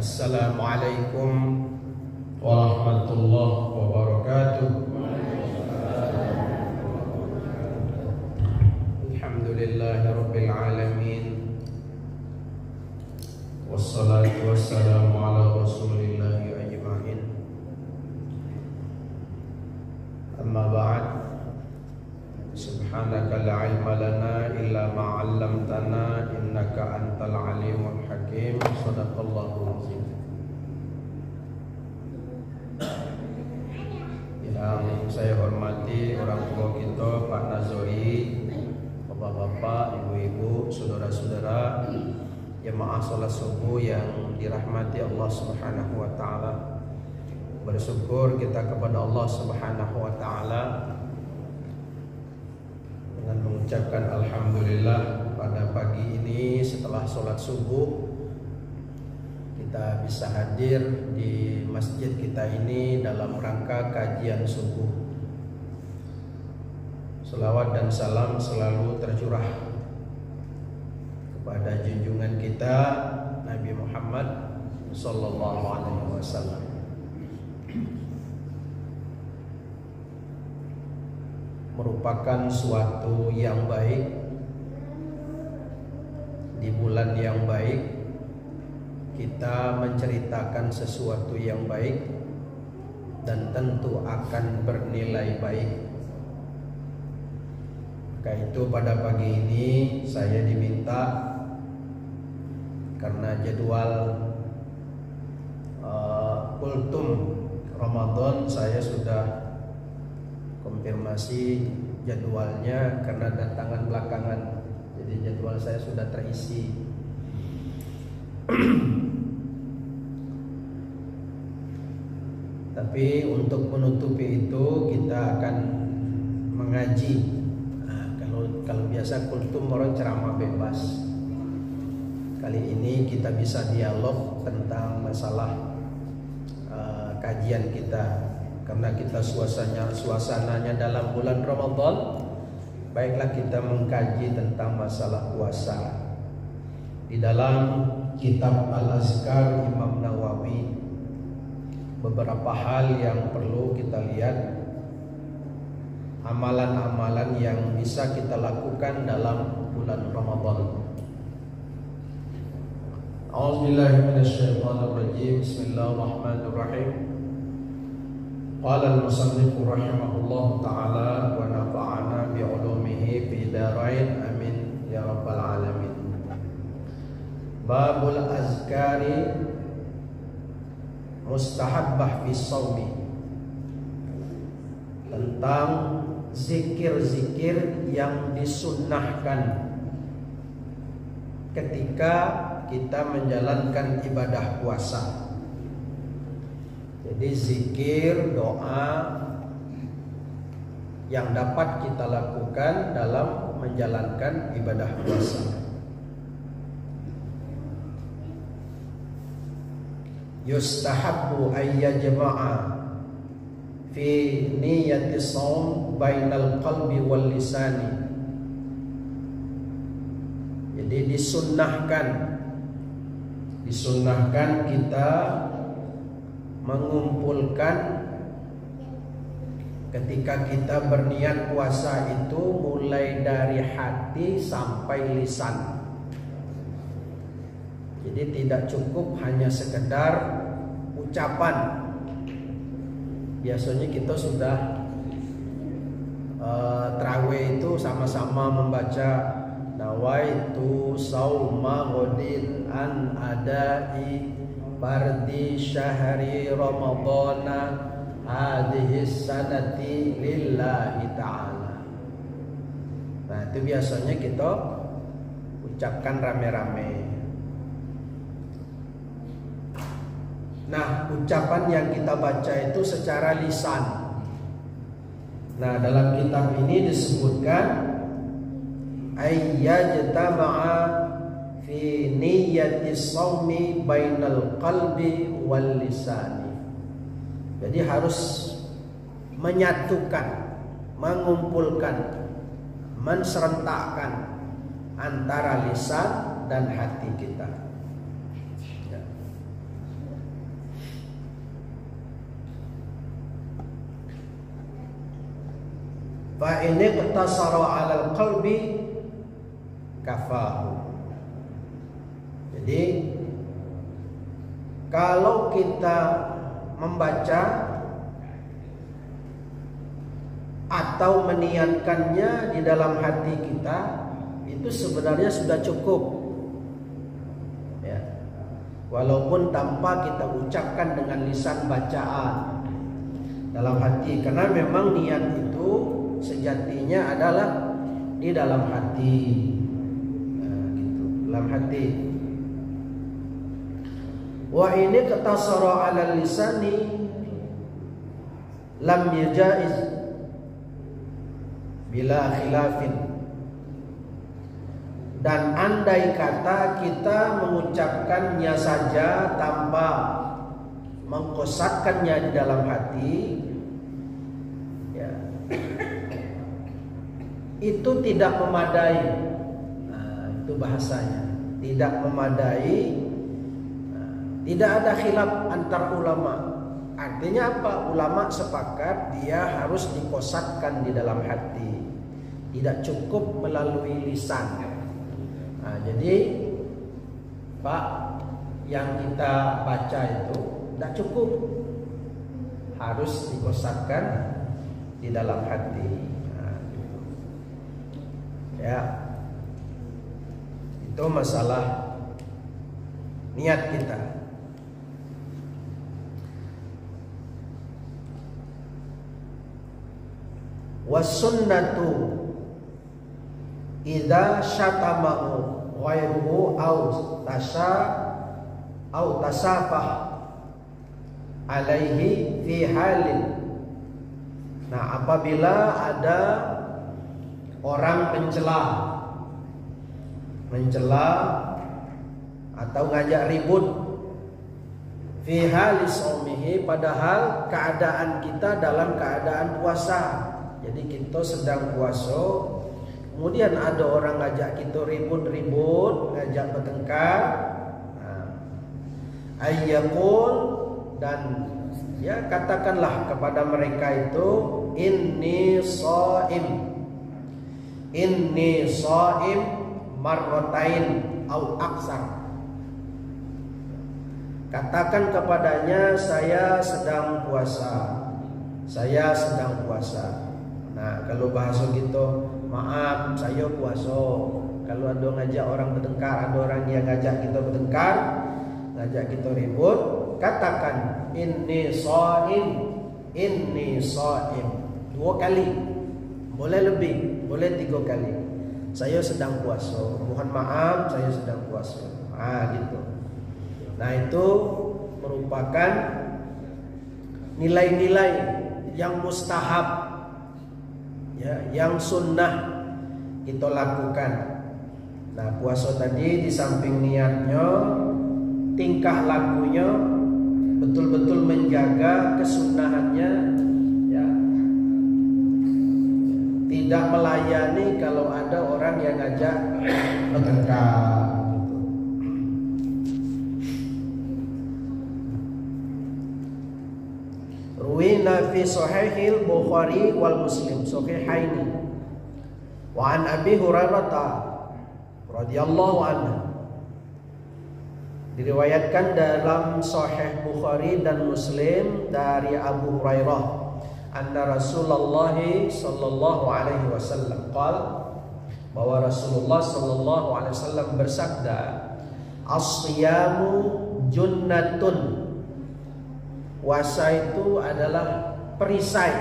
Assalamualaikum warahmatullahi wabarakatuh. Alhamdulillahirabbil alamin. Wassalatu wassalamu ala rasulillahi ajma'in. Amma ba'd. Subhanaka la ilma lana illa ma 'allamtana innaka antal alimul hakim. Shadaqallahul azim. Yang saya hormati orang tua kita, Pak Nazori, bapak-bapak, ibu-ibu, saudara-saudara, jemaah salat subuh yang dirahmati Allah Subhanahu wa taala. Bersyukur kita kepada Allah Subhanahu wa taala dengan mengucapkan alhamdulillah pada pagi ini setelah salat subuh kita bisa hadir di masjid kita ini dalam rangka kajian subuh. Selawat dan salam selalu tercurah kepada junjungan kita Nabi Muhammad sallallahu alaihi wasallam. Merupakan suatu yang baik di bulan yang baik kita menceritakan sesuatu yang baik dan tentu akan bernilai baik. Maka itu pada pagi ini saya diminta karena jadwal kultum Ramadan saya sudah konfirmasi jadwalnya karena datangan belakangan. Jadi jadwal saya sudah terisi. Tapi untuk menutupi itu kita akan mengaji. Nah, kalau biasa kultum orang ceramah bebas. Kali ini kita bisa dialog tentang masalah kajian kita. Karena kita suasananya dalam bulan Ramadan, baiklah kita mengkaji tentang masalah puasa. Di dalam kitab Al-Azkar Imam Nawawi beberapa hal yang perlu kita lihat, amalan-amalan yang bisa kita lakukan dalam bulan Ramadan. A'udzubillahi minasyaitonirrajim. Bismillahirrahmanirrahim. Qala al-musannif rahimahullahu ta'ala wa nafa'ana bi'ulumihi fi darain amin ya rabbal alamin. Babul azkari mustahabbah fi shaumi. Tentang zikir-zikir yang disunnahkan ketika kita menjalankan ibadah puasa. Jadi zikir, doa yang dapat kita lakukan dalam menjalankan ibadah puasa. Yustahabbu ayyajma'a fi niyyati shaum bainal qalbi wal lisani. Jadi disunnahkan kita mengumpulkan ketika kita berniat puasa itu mulai dari hati sampai lisan. Jadi tidak cukup hanya sekedar ucapan. Biasanya kita sudah tarawih itu sama-sama membaca nawaitu sauma ghadin an adai fardi syahri ramadana hadhihi sanati lillahi ta'ala. Nah itu biasanya kita ucapkan rame-rame. Nah ucapan yang kita baca itu secara lisan. Nah dalam kitab ini disebutkan ayyajtama'a fi niyyati shaumi bainal qalbi wal lisani. Jadi harus menyatukan, mengumpulkan, menserentakkan antara lisan dan hati kita. Ya. Fa ini iqtasara 'alal qalbi kafahu. Jadi kalau kita membaca atau meniatkannya di dalam hati kita, itu sebenarnya sudah cukup, ya. Walaupun tanpa kita ucapkan dengan lisan bacaan dalam hati, karena memang niat itu sejatinya adalah di dalam hati, nah, gitu, dalam hati. Wa ini qatasara 'ala lisani lam yajaiz bila khilafin. Dan andai kata kita mengucapkannya saja tanpa mengkosakkannya di dalam hati, ya, itu tidak memadai. Nah, itu bahasanya, tidak memadai. Nah, tidak ada khilaf antar ulama. Artinya apa? Ulama sepakat dia harus dikosakkan di dalam hati, tidak cukup melalui lisan. Nah, jadi Pak, yang kita baca itu tidak cukup, harus dikosakkan di dalam hati. Nah, gitu. Ya, itu masalah niat kita. Wasunnatu idza syatamahu ghairuhu au tasafah alaihi fi halin. Nah, apabila ada orang mencela atau ngajak ribut fi halis saumihi, padahal keadaan kita dalam keadaan puasa. Jadi kita sedang puasa, kemudian ada orang ngajak kita ribut-ribut, ngajak bertengkar. Ayyaqul, dan ya katakanlah kepada mereka itu, inni shaim marratain au aksar. Katakan kepadanya, saya sedang puasa. Nah, kalau bahasa gitu, maaf, saya puasa. Kalau ada ngajak orang bertengkar, ada orang yang ngajak kita bertengkar, ngajak kita ribut, katakan inni shaim. 2 kali, boleh lebih, boleh 3 kali. Saya sedang puasa. Mohon maaf, saya sedang puasa. Ah, gitu. Nah, itu merupakan nilai-nilai yang mustahab, ya, yang sunnah kita lakukan. Nah, puasa tadi di samping niatnya, tingkah lakunya betul-betul menjaga kesunahannya, ya. Tidak melayani kalau ada orang yang ngajak bertengkar. Ruwina fi sahihil Bukhari wal Muslim, sahihaini, wa an Abi Hurairah radhiyallahu anhu, diriwayatkan dalam Sahih Bukhari dan Muslim dari Abu Hurairah, anna Rasulullah sallallahu alaihi wasallam qala, bahwa Rasulullah sallallahu alaihi wasallam bersabda, as-siyamu junnatun, puasa itu adalah perisai.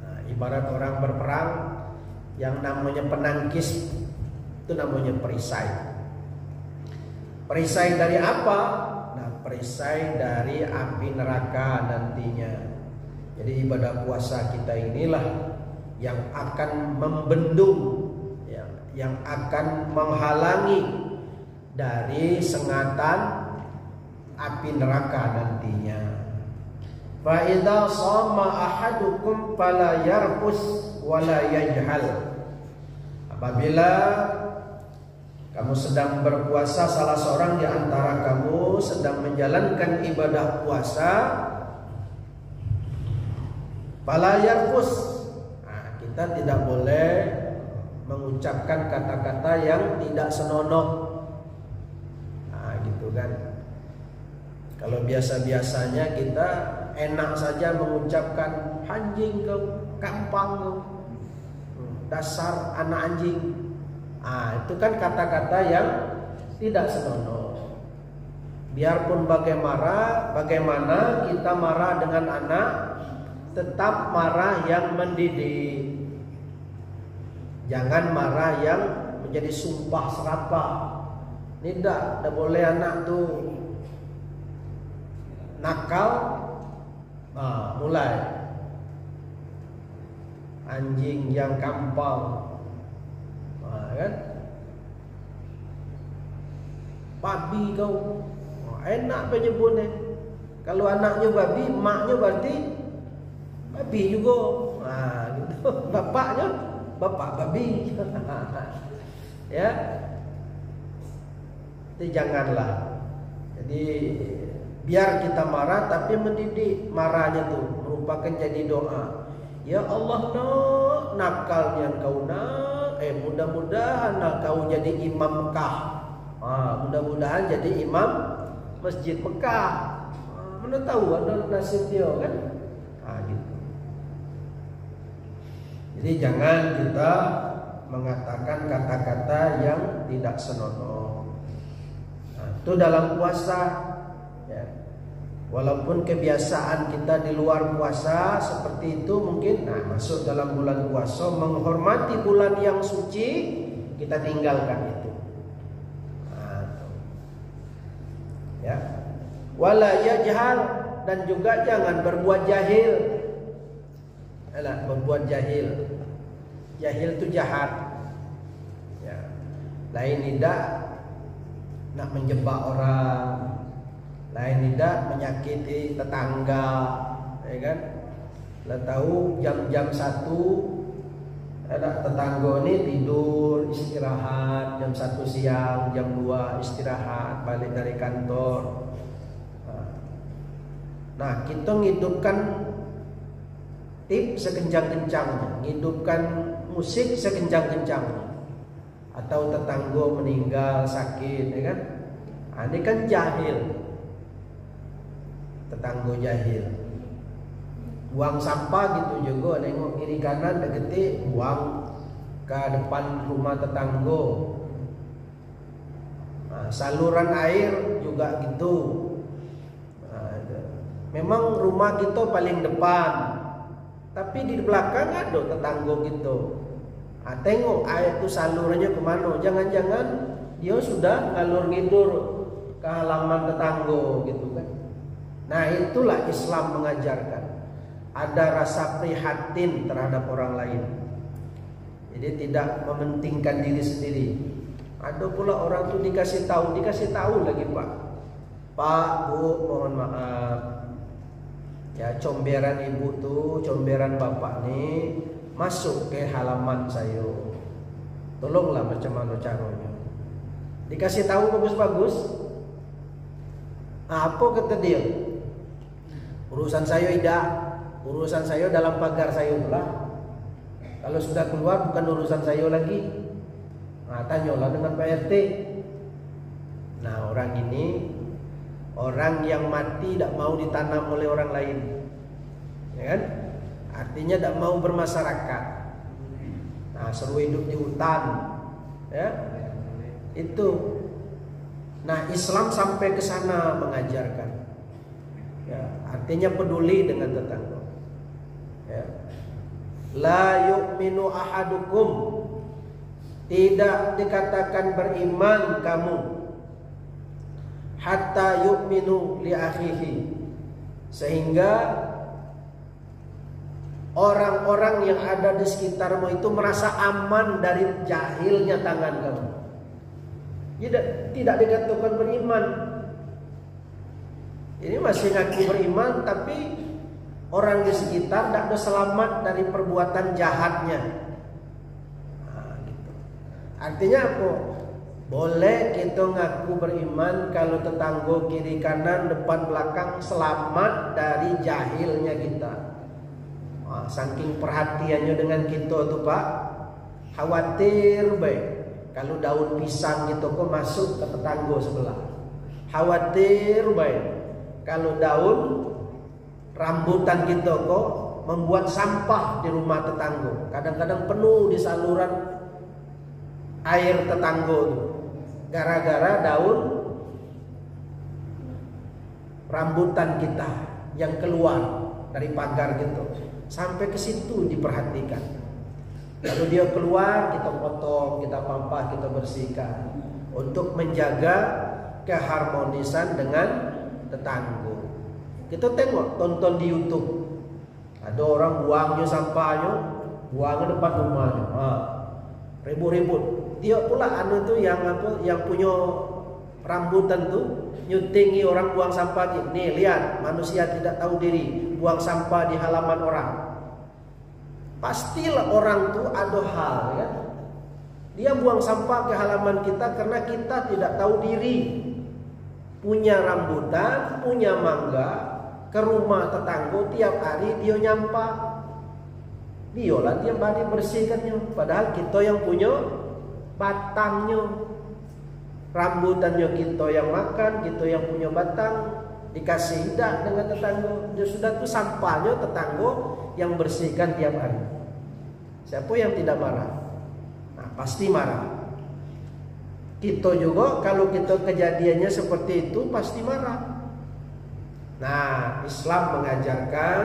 Nah, ibarat orang berperang yang namanya penangkis, itu namanya perisai. Perisai dari apa? Nah, perisai dari api neraka nantinya. Jadi ibadah puasa kita inilah yang akan membendung, ya, yang akan menghalangi dari sengatan api neraka nantinya. Fa idza shama ahadukum fala yarfus wala yajhal. Apabila kamu sedang berpuasa, salah seorang di antara kamu sedang menjalankan ibadah puasa, fala yarfus. Kita tidak boleh mengucapkan kata-kata yang tidak senonoh. Nah, gitu kan. Kalau biasa-biasanya kita enak saja mengucapkan anjing kau, kampang kau, dasar anak anjing. Ah, itu kan kata-kata yang tidak senonoh. Biarpun bagaimana kita marah dengan anak, tetap marah yang mendidik. Jangan marah yang menjadi sumpah serapah. Tidak boleh anak tuh nakal. Mulai anjing yang kampang, kan? Babi kau, enak penyebutnya. Kalau anaknya babi, emaknya berarti babi juga. Gitu. Bapaknya bapak babi. Ya, jadi janganlah. Jadi biar kita marah tapi mendidik. Marahnya tuh merupakan jadi doa. Ya Allah, nakalnya kau mudah-mudahan kau jadi imam Mekah. Mudah-mudahan jadi imam Masjid Mekah. Mana tahu ada nasib dia kan? Gitu. Jadi jangan kita mengatakan kata-kata yang tidak senonoh. Itu dalam puasa. Ya. Walaupun kebiasaan kita di luar puasa seperti itu mungkin, masuk dalam bulan puasa, menghormati bulan yang suci, kita tinggalkan itu. Ya. Wala yajhal, dan juga jangan berbuat jahil. Berbuat jahil. Jahil itu jahat. Ya. Lain tidak nak menjebak orang, lain tidak menyakiti tetangga, ya kan? Lah tahu jam-jam 1 ada tetangga ini tidur istirahat, jam 1 siang, jam 2 istirahat balik dari kantor. Nah, kita ngidupkan tip sekencang-kencangnya, ngidupkan musik sekencang-kencangnya. Atau tetangga meninggal sakit, ya kan? Ini kan jahil. Tetangga jahil. Buang sampah gitu juga, nengok kiri kanan deketik, buang ke depan rumah tetangga. Saluran air juga gitu. Memang rumah kita paling depan, tapi di belakang ada tetangga gitu. Tengok air itu salurannya kemana. Jangan-jangan dia sudah ngalur ngidur ke halaman tetangga gitu kan. Nah, itulah Islam mengajarkan. Ada rasa prihatin terhadap orang lain. Jadi tidak mementingkan diri sendiri. Ada pula orang tuh dikasih tahu lagi, Pak, Bu, mohon maaf. Ya, comberan ibu tuh, comberan bapak nih masuk ke halaman saya. Tolonglah macam mana caranya. Dikasih tahu bagus-bagus. Apa kata dia? Urusan saya tidak. Urusan saya dalam pagar saya pula. Kalau sudah keluar bukan urusan saya lagi. Tanyalah dengan Pak RT. Nah, orang ini orang yang mati tidak mau ditanam oleh orang lain, ya kan? Artinya tidak mau bermasyarakat. Nah, seru hidup di hutan, ya itu. Nah, Islam sampai ke sana mengajarkan, ya, artinya peduli dengan tetangga. Ya. La yu'minu ahadukum, tidak dikatakan beriman kamu, hatta yu'minu li akhihi, sehingga orang-orang yang ada di sekitarmu itu merasa aman dari jahilnya tangan kamu. Tidak dikatakan beriman. Ini masih ngaku beriman, tapi orang di sekitar tidak ada selamat dari perbuatan jahatnya. Gitu. Artinya apa? Boleh kita ngaku beriman kalau tetangga kiri kanan depan belakang selamat dari jahilnya kita. Saking perhatiannya dengan kita tuh Pak, khawatir baik kalau daun pisang gitu kok masuk ke tetangga sebelah. Khawatir baik kalau daun rambutan gitu kok membuat sampah di rumah tetangga. Kadang-kadang penuh di saluran air tetangga tuh, gara-gara daun rambutan kita yang keluar dari pagar gitu. Sampai ke situ diperhatikan. Lalu dia keluar, kita potong, kita pampah, kita bersihkan untuk menjaga keharmonisan dengan tetangga. Kita tengok, tonton di YouTube, ada orang buangnya sampahnya, buang ke depan rumahnya, ribut-ribut. Dia pula anu tuh yang apa, yang punya rambutan tuh nyutingi orang buang sampah. Nih lihat, manusia tidak tahu diri buang sampah di halaman orang. Pastilah orang tuh ada hal ya. Dia buang sampah ke halaman kita karena kita tidak tahu diri. Punya rambutan, punya mangga, ke rumah tetangga tiap hari dia nyampah. Dialah tiap hari bersihkannya. Padahal kita yang punya batangnya. Rambutannya kita yang makan, kita yang punya batang. Dikasih tidak dengan tetangga. Dia sudah tuh sampahnya tetangga yang bersihkan tiap hari. Siapa yang tidak marah? Nah, pasti marah. Kita juga kalau kita kejadiannya seperti itu pasti marah. Nah, Islam mengajarkan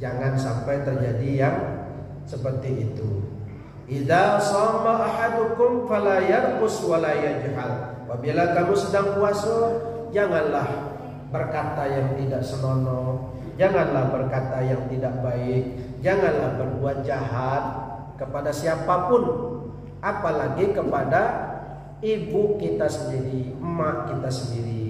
jangan sampai terjadi yang seperti itu. Idza shama ahadukum fala yarqus wa la yajhal. Apabila kamu sedang puasa, janganlah berkata yang tidak senonoh, janganlah berkata yang tidak baik, janganlah berbuat jahat kepada siapapun, apalagi kepada ibu kita sendiri, emak kita sendiri.